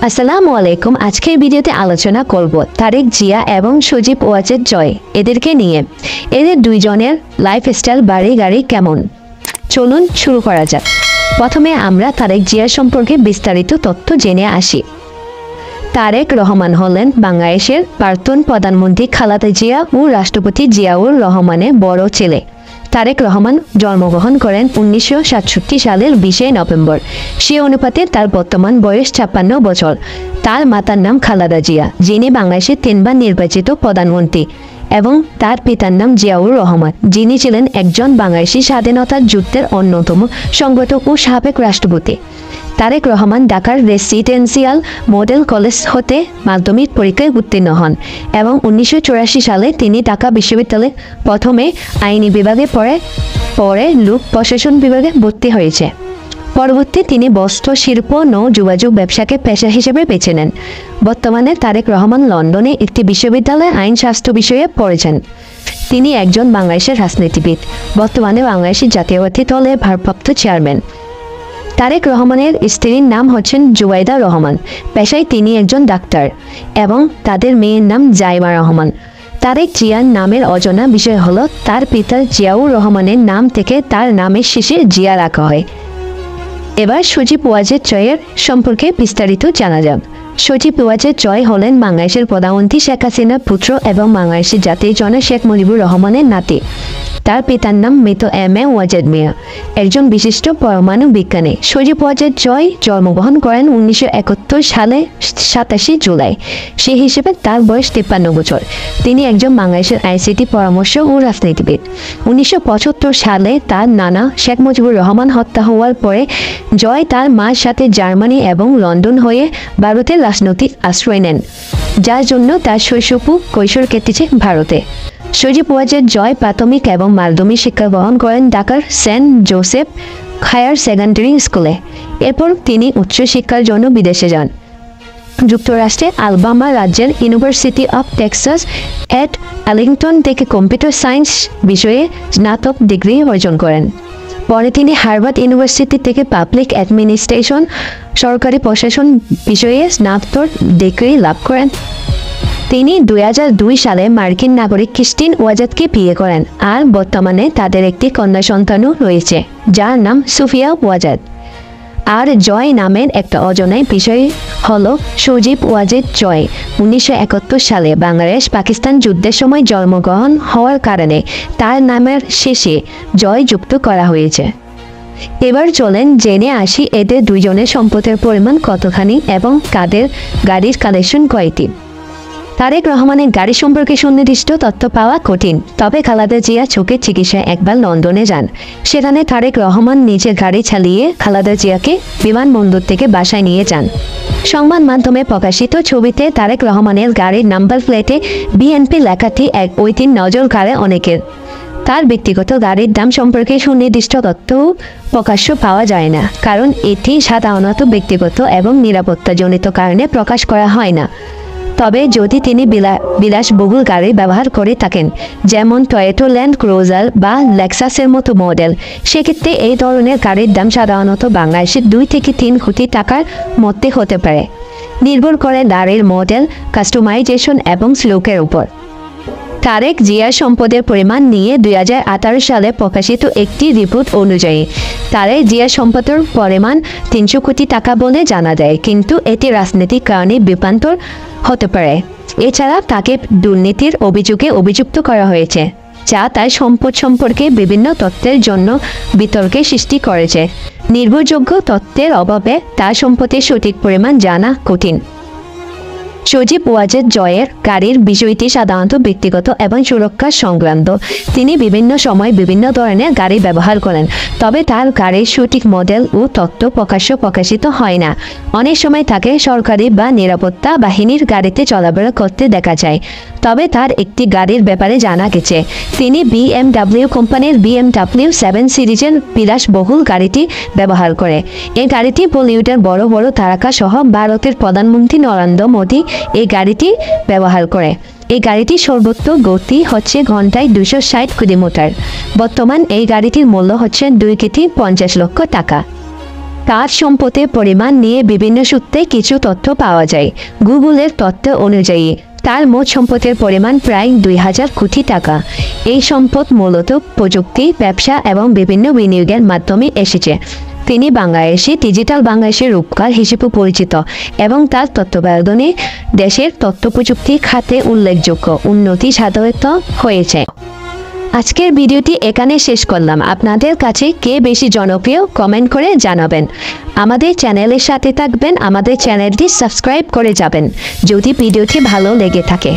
আসসালামু আলাইকুম। আজকের ভিডিওতে আলোচনা করব তারেক জিয়া এবং সজীব ওয়াজেদ জয় এদেরকে নিয়ে। এদের দুইজনের লাইফস্টাইল, বাড়ি গাড়ি কেমন, চলুন শুরু করা যাক। প্রথমে আমরা তারেক জিয়া সম্পর্কে বিস্তারিত তথ্য জেনে আসি। তারেক রহমান হলেন বাংলাদেশের প্রাক্তন প্রধানমন্ত্রী খালেদা জিয়া ও রাষ্ট্রপতি জিয়াউর রহমানের বড় ছেলে। তারেক রহমান জন্মগ্রহণ করেন 1967 সালের 20 নভেম্বর। সে অনুপাতে তার বর্তমান বয়স 56 বছর। তার মাতার নাম খালেদা জিয়া, যিনি বাংলাদেশের 3বার নির্বাচিত প্রধানমন্ত্রী, এবং তার পিতার নাম জিয়াউর রহমান, যিনি ছিলেন একজন বাংলাদেশি স্বাধীনতা যুদ্ধের অন্যতম সংগঠক ও সাবেক রাষ্ট্রপতি। তারেক রহমান ঢাকার রেসিডেন্সিয়াল মডেল কলেজ হতে মাধ্যমিক পরীক্ষায় উত্তীর্ণ হন এবং 1984 সালে তিনি ঢাকা বিশ্ববিদ্যালয়ে প্রথমে আইনি বিভাগে পরে লোক প্রশাসন বিভাগে ভর্তি হয়েছে। পরবর্তী তিনি বস্ত্র শিল্প, নৌ যোগাযোগ ব্যবসাকে পেশা হিসেবে বেছে নেন। বর্তমানে তারেক রহমান লন্ডনে একটি বিশ্ববিদ্যালয়ে আইন শাস্ত্র বিষয়ে পড়েছেন। তিনি একজন বাংলাদেশের রাজনীতিবিদ, বর্তমানে বাংলাদেশ জাতীয়তাবাদী দলের ভারপ্রাপ্ত চেয়ারম্যান। তারেক রহমানের স্ত্রীর নাম হচ্ছেন জুবাইদা রহমান। পেশায় তিনি একজন ডাক্তার এবং তাদের মেয়ের নাম জাইমা রহমান। তারেক জিয়ার নামের অজানা বিষয় হলো তার পিতা জিয়াউর রহমানের নাম থেকে তার নামের শেষে জিয়া রাখা হয়। এবার সজীব ওয়াজেদ জয়ের সম্পর্কে বিস্তারিত জানা যাক। সজীব ওয়াজেদ জয় হলেন বাংলাদেশের প্রধানমন্ত্রী শেখ হাসিনার পুত্র এবং বাংলাদেশের জাতীয় জনক শেখ মুজিবুর রহমানের নাতি। তার পিতার নাম মৃত এম.এ. ওয়াজেদ মিয়া, একজন বিশিষ্ট পরমাণু বিজ্ঞানী। সজীব ওয়াজেদ জয় জন্মগ্রহণ করেন 1971 সালে 27 জুলাই। সে হিসেবে তার বয়স 53 বছর। তিনি একজন বাংলাদেশের আইসিটি পরামর্শ ও রাজনীতিবিদ। 1975 সালে তার নানা শেখ মুজিবুর রহমান হত্যা হওয়ার পরে জয় তার মার সাথে জার্মানি এবং লন্ডন হয়ে ভারতের রাজনৈতিক আশ্রয় নেন, যার জন্য তার শৈশব ও কৈশোর কেটেছে ভারতে। সজীব ওয়াজেদ জয় প্রাথমিক এবং মাধ্যমিক শিক্ষা গ্রহণ করেন ঢাকার সেন্ট জোসেফ হায়ার সেকেন্ডারি স্কুলে। এরপর তিনি উচ্চশিক্ষার জন্য বিদেশে যান। যুক্তরাষ্ট্রের আলবামা রাজ্যের university of Texas at Arlington থেকে কম্পিউটার সায়েন্স বিষয়ে স্নাতক ডিগ্রি অর্জন করেন। পরে তিনি হার্ভার্ড ইউনিভার্সিটি থেকে পাবলিক অ্যাডমিনিস্ট্রেশন, সরকারি প্রশাসন বিষয়ে স্নাতক ডিগ্রি লাভ করেন। তিনি 2002 সালে মার্কিন নাগরিক ক্রিস্টিন ওয়াজেদকে বিয়ে করেন, আর বর্তমানে তাদের একটি কন্যা সন্তানও রয়েছে, যার নাম সুফিয়া ওয়াজেদ। আর জয় নামের একটা অজানা বিষয় হলো সজীব ওয়াজেদ জয় 1971 সালে বাংলাদেশ পাকিস্তান যুদ্ধের সময় জন্মগ্রহণ হওয়ার কারণে তার নামের শেষে জয় যুক্ত করা হয়েছে। এবার চলেন জেনে আসি এদের দুইজনের সম্পদের পরিমাণ কতখানি এবং কাদের গাড়ির কালেকশন কয়টি। তারেক রহমানের গাড়ি সম্পর্কে সুনির্দিষ্ট তথ্য পাওয়া কঠিন, তবে খালেদা জিয়া চোখের চিকিৎসায় একবার লন্ডনে যান। সেখানে তারেক রহমান নিজে গাড়ি চালিয়ে খালেদা জিয়াকে বিমানবন্দর থেকে বাসায় নিয়ে যান। সংবাদ মাধ্যমে প্রকাশিত ছবিতে তারেক রহমানের গাড়ির নাম্বার প্লেটে বিএনপি লেখাটি ওই দিন নজর কাড়ে অনেকের। তার ব্যক্তিগত গাড়ির দাম সম্পর্কে সুনির্দিষ্ট তথ্য প্রকাশ্য পাওয়া যায় না, কারণ এটি সাধারণত ব্যক্তিগত এবং নিরাপত্তাজনিত কারণে প্রকাশ করা হয় না। তবে যদি তিনি বিলাসবহুল গাড়ি ব্যবহার করে থাকেন, যেমন টয়োটা ল্যান্ড ক্রুজার বা লেক্সাসের মতো মডেল, সেক্ষেত্রে এই ধরনের গাড়ির দাম সাধারণত বাংলাদেশের 2 থেকে 3 কোটি টাকার মধ্যে হতে পারে, নির্ভর করে গাড়ির মডেল, কাস্টমাইজেশন এবং স্লোকের উপর। তারেক জিয়ার সম্পদের পরিমাণ নিয়ে 2018 সালে প্রকাশিত একটি রিপোর্ট অনুযায়ী তারেক জিয়ার সম্পদের পরিমাণ 300 কোটি টাকা বলে জানা যায়, কিন্তু এটি রাজনৈতিক কারণে বিভ্রান্তর হতে পারে। এছাড়া তাকে দুর্নীতির অভিযোগে অভিযুক্ত করা হয়েছে, যা তার সম্পদ সম্পর্কে বিভিন্ন তথ্যের জন্য বিতর্কের সৃষ্টি করেছে। নির্ভরযোগ্য তথ্যের অভাবে তার সম্পদের সঠিক পরিমাণ জানা কঠিন। সজীব ওয়াজেদ জয়ের গাড়ির বিষয়টি সাধারণত ব্যক্তিগত এবং সুরক্ষা সংক্রান্ত। তিনি বিভিন্ন সময় বিভিন্ন ধরনের গাড়ি ব্যবহার করেন, তবে তার গাড়ির সঠিক মডেল ও তথ্য প্রকাশিত হয় না। অনেক সময় তাকে সরকারি বা নিরাপত্তা বাহিনীর গাড়িতে চলাফেরা করতে দেখা যায়। তবে তার একটি গাড়ির ব্যাপারে জানা গেছে, তিনি BMW কোম্পানির BMW 7 সিরিজের বিলাসবহুল গাড়িটি ব্যবহার করে। এই গাড়িটি বলিউডের বড় বড় তারকা সহ ভারতের প্রধানমন্ত্রী নরেন্দ্র মোদী এই গাড়িটি ব্যবহার করে। এই গাড়িটির সর্বোচ্চ গতি হচ্ছে ঘন্টায় 260 কিলোমিটার। বর্তমান এই গাড়িটির মূল্য হচ্ছে 2 কোটি 50 লক্ষ টাকা। তার সম্পদের পরিমাণ নিয়ে বিভিন্ন সূত্রে কিছু তথ্য পাওয়া যায়। গুগলের তথ্য অনুযায়ী তার মোট সম্পদের পরিমাণ প্রায় 2000 কোটি টাকা। এই সম্পদ মূলত প্রযুক্তি, ব্যবসা এবং বিভিন্ন বিনিয়োগের মাধ্যমে এসেছে। তিনি বাংলাদেশে ডিজিটাল বাংলাদেশের রূপকার হিসেবে পরিচিত এবং তার তত্ত্বাবধানে দেশের তথ্য প্রযুক্তি খাতে উল্লেখযোগ্য উন্নতি সাধিত হয়েছে। আজকের ভিডিওটি এখানে শেষ করলাম। আপনাদের কাছে কে বেশি জনপ্রিয় কমেন্ট করে জানাবেন। আমাদের চ্যানেলের সাথে থাকবেন, আমাদের চ্যানেলটি সাবস্ক্রাইব করে যাবেন যদি ভিডিওটি ভালো লেগে থাকে।